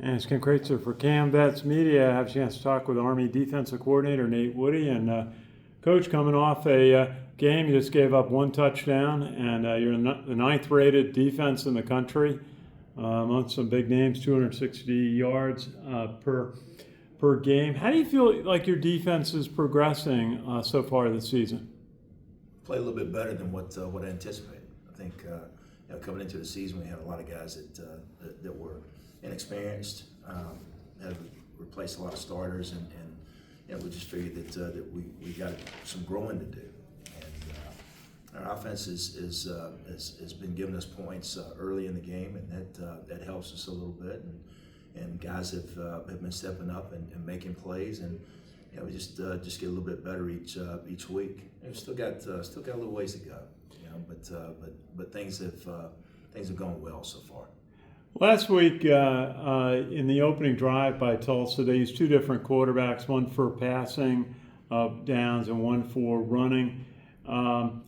And it's great for Cam Vets Media. I have a chance to talk with Army defensive coordinator Nate Woody. And Coach, coming off a game, you just gave up one touchdown, and you're the ninth-rated defense in the country amongst some big names, 260 yards per game. How do you feel like your defense is progressing so far this season? Played a little bit better than what I anticipated. I think coming into the season, we had a lot of guys that were inexperienced, had replaced a lot of starters, and we just figured that we got some growing to do. And our offense has been giving us points early in the game, and that helps us a little bit. And guys have been stepping up and making plays, and we just get a little bit better each week. And we still got a little ways to go, but things have gone well so far. Last week in the opening drive by Tulsa, they used two different quarterbacks, one for passing downs and one for running.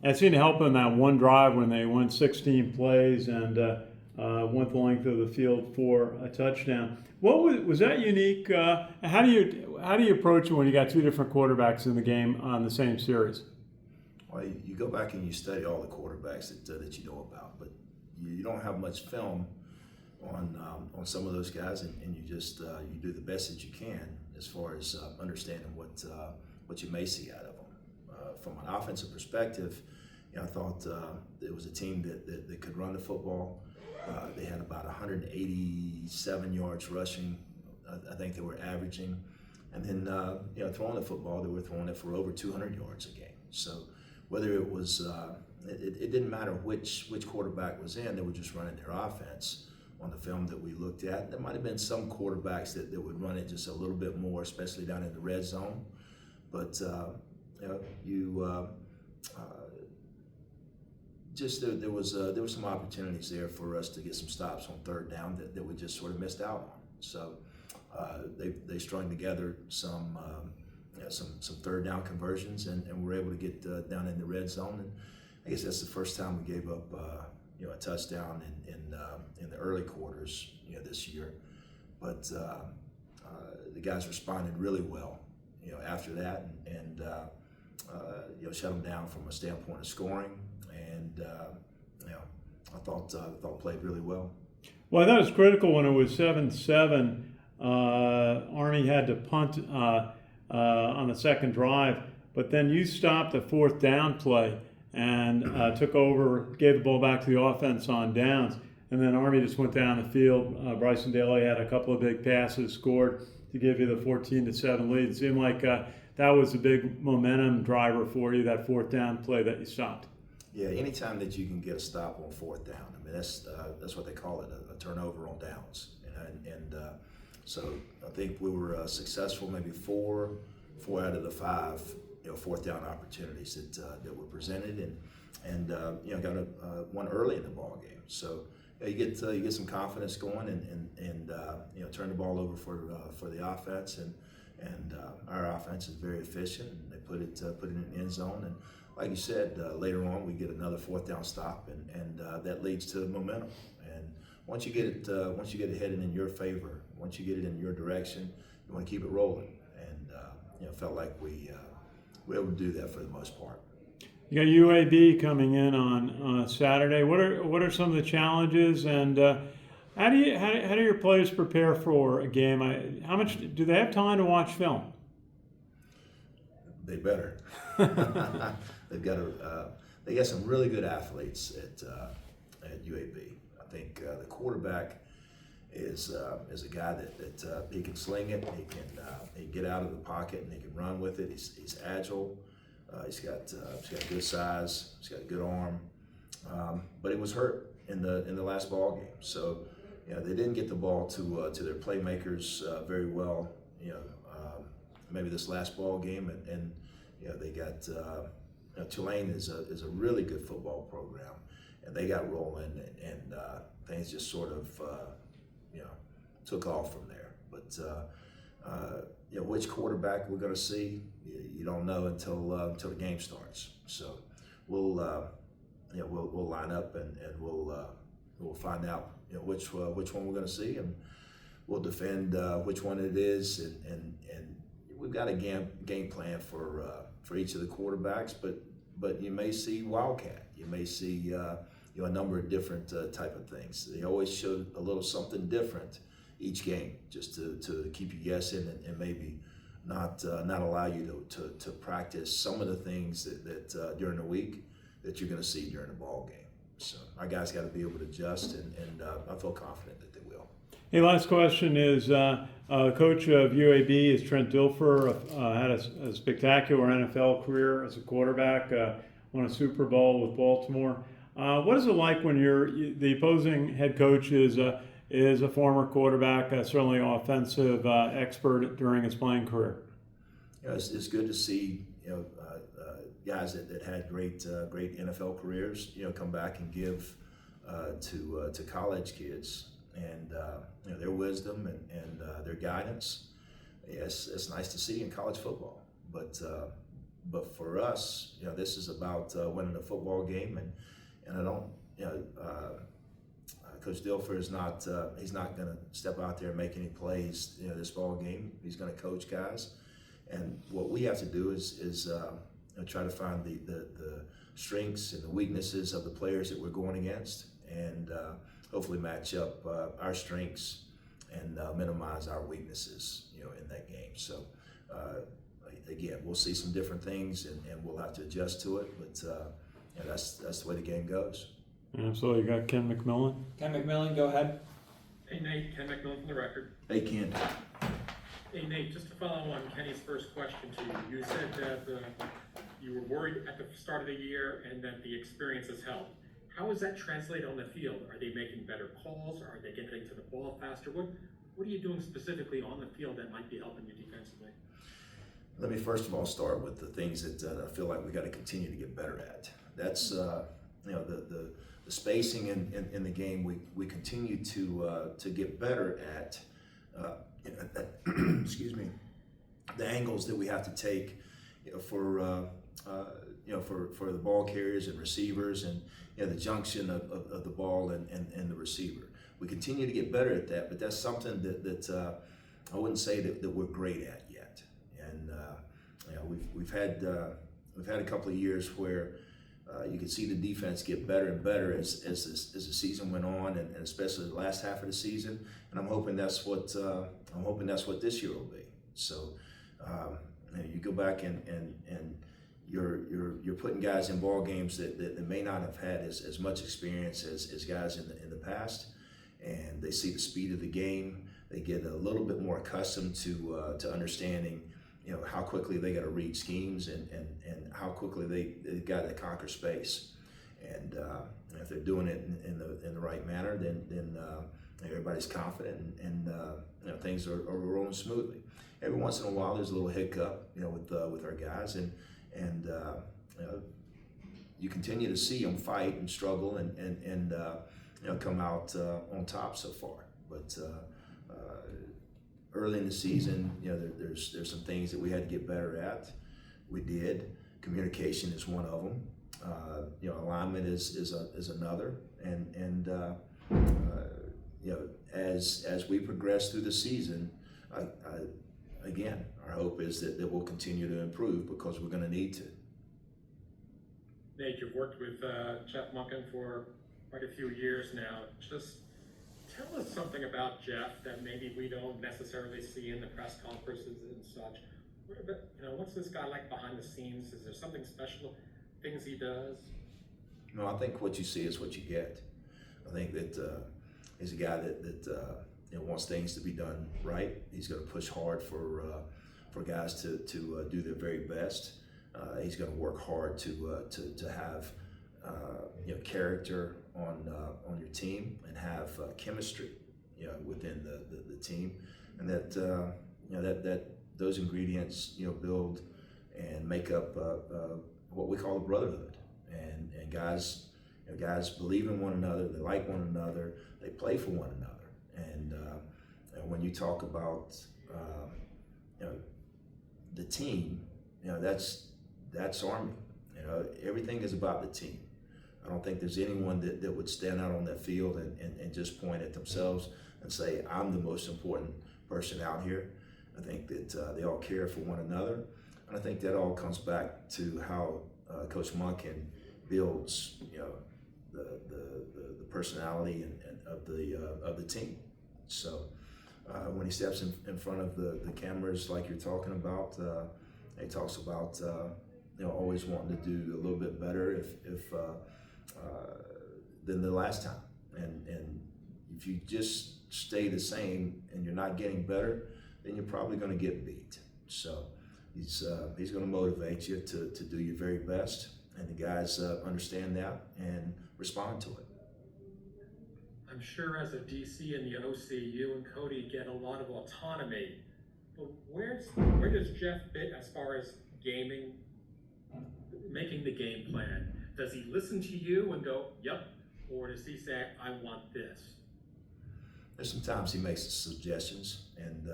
It seemed to help them that one drive when they went 16 plays and went the length of the field for a touchdown. What was that unique? How do you approach it when you got two different quarterbacks in the game on the same series? Well, you go back and you study all the quarterbacks that you know about, but you don't have much film on some of those guys, and you just you do the best that you can as far as understanding what you may see out of them. From an offensive perspective, I thought it was a team that could run the football. They had about 187 yards rushing, I think they were averaging, and then throwing the football, they were throwing it for over 200 yards a game. So whether it was it didn't matter which quarterback was in, they were just running their offense. On the film that we looked at, there might have been some quarterbacks that would run it just a little bit more, especially down in the red zone. But there was some opportunities there for us to get some stops on third down that we just sort of missed out on. So they strung together some third down conversions, and were able to get down in the red zone. And I guess that's the first time we gave up a touchdown in the early quarters this year. But the guys responded really well after that, and shut them down from a standpoint of scoring, and I thought played really well. Well, I thought it was critical when it was 7-7. Army had to punt on the second drive, but then you stopped the fourth down play and took over, gave the ball back to the offense on downs, and then Army just went down the field. Bryson Daly had a couple of big passes, scored to give you the 14-7 lead. It seemed like that was a big momentum driver for you, that fourth down play that you stopped. Yeah, anytime that you can get a stop on fourth down, I mean that's what they call it, a turnover on downs, and so I think we were successful maybe four out of the five fourth down opportunities that were presented, and got one early in the ball game. So you get some confidence going, and turn the ball over for the offense, and our offense is very efficient. And they put it in the end zone, and like you said, later on we get another fourth down stop, and that leads to momentum. And once you get it heading in your favor, once you get it in your direction, you want to keep it rolling. And felt like we were able to do that for the most part. You got UAB coming in on Saturday. What are some of the challenges, and how do your players prepare for a game? How much do they have time to watch film? They better. They got some really good athletes at UAB. I think the quarterback is a guy that he can sling it. He can get out of the pocket and he can run with it. He's agile. He's got good size. He's got a good arm. But he was hurt in the last ball game. So they didn't get the ball to their playmakers very well. Maybe this last ball game, and they got Tulane is a really good football program, and they got rolling, and things just sort of took off from there. But which quarterback we're going to see, you don't know until the game starts. So we'll line up and we'll find out which one we're going to see, and we'll defend which one it is, and we've got a game plan for each of the quarterbacks. But you may see wildcat, you may see a number of different type of things. They always show a little something different each game, just to keep you guessing and maybe not allow you to practice some of the things that during the week that you're going to see during the ball game. So our guys got to be able to adjust, and I feel confident that they will. Hey, last question is, coach of UAB is Trent Dilfer, had a spectacular NFL career as a quarterback, won a Super Bowl with Baltimore. What is it like when the opposing head coach is a former quarterback, certainly an offensive expert during his playing career? It's good to see guys that had great NFL careers come back and give to college kids, and their wisdom and their guidance. Yes, it's nice to see in college football, but for us, this is about winning a football game, and I don't, Coach Dilfer is not he's not going to step out there and make any plays this ball game. He's going to coach guys, and what we have to do is try to find the strengths and the weaknesses of the players that we're going against, and hopefully match up our strengths and minimize our weaknesses in that game. So again, we'll see some different things, and we'll have to adjust to it, but that's the way the game goes. Absolutely. You got Ken McMillan. Ken McMillan, go ahead. Hey Nate, Ken McMillan from the Record. Hey, Ken. Hey Nate, just to follow on Kenny's first question to you, you said that you were worried at the start of the year and that the experience has helped. How is that translated on the field? Are they making better calls? Are they getting to the ball faster? What are you doing specifically on the field that might be helping you defensively? Let me first of all start with the things that I feel like we got to continue to get better at. That's the spacing in the game. We continue to get better at. Excuse me. The angles that we have to take for the ball carriers and receivers, and the junction of the ball and the receiver. We continue to get better at that, but that's something that I wouldn't say that we're great at yet. And we've had a couple of years where you could see the defense get better and better as the season went on, and especially the last half of the season. And I'm hoping that's what this year will be. So you go back and you're putting guys in ball games that may not have had as much experience as guys in the past, and they see the speed of the game. They get a little bit more accustomed to understanding how quickly they got to read schemes and how quickly they got to conquer space. And if they're doing it in the right manner, then everybody's confident, and things are rolling smoothly. Every once in a while, there's a little hiccup, with our guys, and you continue to see them fight and struggle and come out on top so far. But early in the season, there's some things that we had to get better at. We did. Communication is one of them. Alignment is another, and as we progress through the season, again, our hope is that we'll continue to improve, because we're going to need to. Nate, you've worked with Jeff Monken for quite a few years now. Just tell us something about Jeff that maybe we don't necessarily see in the press conferences and such. What's this guy like behind the scenes? Is there something special, things he does? No, I think what you see is what you get. I think that he's a guy that wants things to be done right. He's going to push hard for guys to do their very best. He's going to work hard to have character on your team, and have chemistry within the team, and that those ingredients build and make up what we call a brotherhood, and guys believe in one another, they like one another, they play for one another, and when you talk about the team, that's Army. Everything is about the team. I don't think there's anyone that would stand out on that field and just point at themselves and say, I'm the most important person out here. I think that they all care for one another. And I think that all comes back to how Coach Monken builds, the personality and of the team. So when he steps in front of the cameras, like you're talking about, he talks about always wanting to do a little bit better if than the last time. And if you just stay the same and you're not getting better, then you're probably going to get beat. So he's going to motivate you to do your very best, and the guys understand that and respond to it. I'm sure as a DC and the OC, you and Cody get a lot of autonomy. But where does Jeff fit as far as gaming, making the game plan? Does he listen to you and go, yep, or does he say, I want this? There's sometimes he makes suggestions, and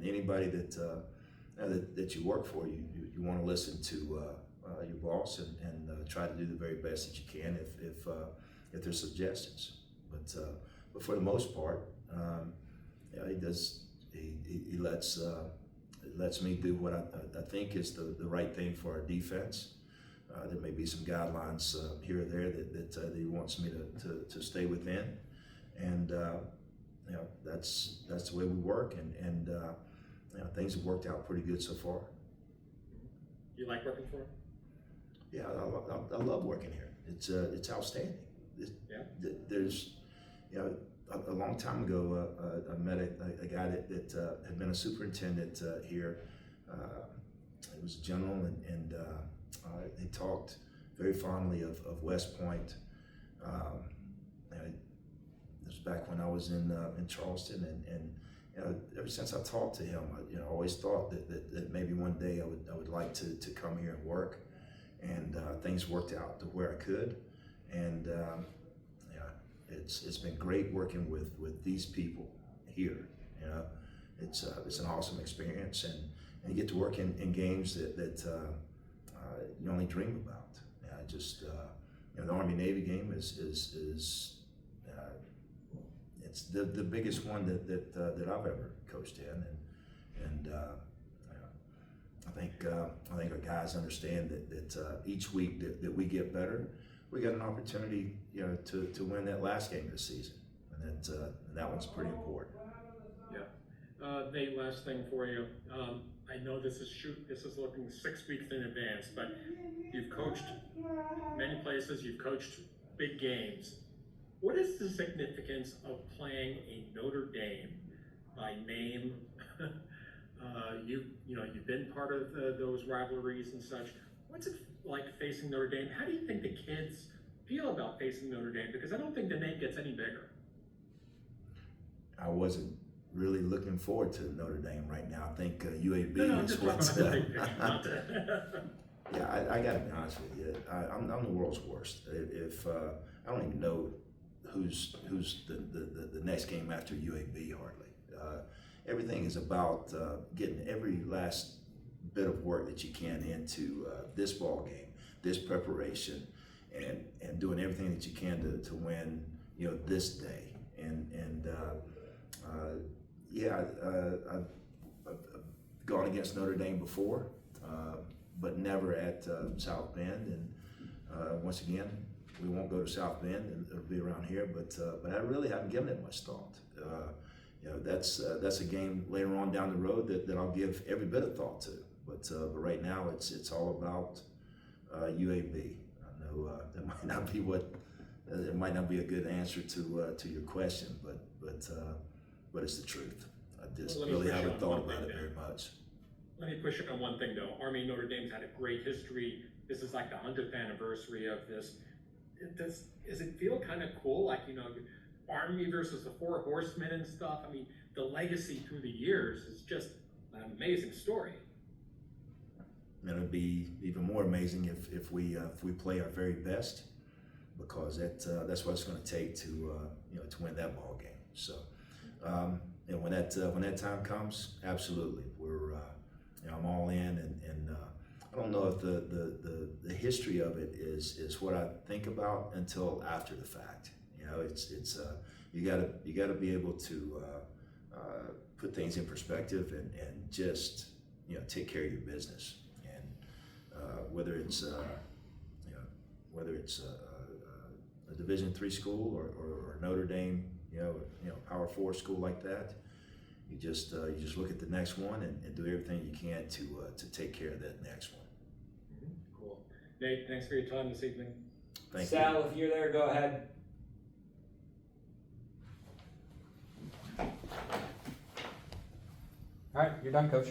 anybody that you work for, you want to listen to your boss and try to do the very best that you can if there's suggestions. But for the most part, he does. He lets me do what I think is the right thing for our defense. There may be some guidelines here or there that he wants me to stay within, and that's the way we work, and things have worked out pretty good so far. You like working for him? Yeah, I love working here. It's outstanding. There's a long time ago, I met a guy that had been a superintendent here. He was a general, and he talked very fondly of West Point. It was back when I was in Charleston, and ever since I talked to him, I always thought that maybe one day I would like to come here and work, and things worked out to where I could, and it's been great working with these people here. It's an awesome experience, and you get to work in games that you only dream about. The Army Navy game is it's the biggest one that I've ever coached in, and I think our guys understand that each week that we get better, we got an opportunity to win that last game of the season, and that one's pretty important. Yeah. Nate, last thing for you. I know this is looking 6 weeks in advance, but you've coached many places, you've coached big games. What is the significance of playing a Notre Dame by name? You've been part of those rivalries and such. What's it like facing Notre Dame? How do you think the kids feel about facing Notre Dame? Because I don't think the name gets any bigger. I wasn't really looking forward to Notre Dame right now. I think UAB is what's Yeah, I got to be honest with you. I'm the world's worst. If I don't even know who's the next game after UAB hardly. Everything is about getting every last bit of work that you can into this ball game, this preparation, and doing everything that you can to win this day. I've gone against Notre Dame before, but never at South Bend. And once again, we won't go to South Bend, and it'll be around here. But I really haven't given it much thought. That's a game later on down the road that I'll give every bit of thought to. But right now, it's all about UAB. I know that might not be it might not be a good answer to your question, but it's the truth. I just really haven't thought about it very much. Let me push on one thing though. Army Notre Dame's had a great history. This is like the 100th anniversary of this. Does it feel kind of cool, like Army versus the Four Horsemen and stuff? I mean, the legacy through the years is just an amazing story. And it'll be even more amazing if we play our very best, because that's what it's going to take to win that ball game. So when that time comes, absolutely, I'm all in, and I don't know if the the history of it is what I think about until after the fact. You know, it's you gotta be able to put things in perspective and just, you know, take care of your business. And whether it's a Division III school or Notre Dame, you know, Power 4 school like that, you just look at the next one and do everything you can to take care of that next one. Cool. Nate, thanks for your time this evening. Thank Sal, you. if you're there, go ahead. All right, you're done, Coach.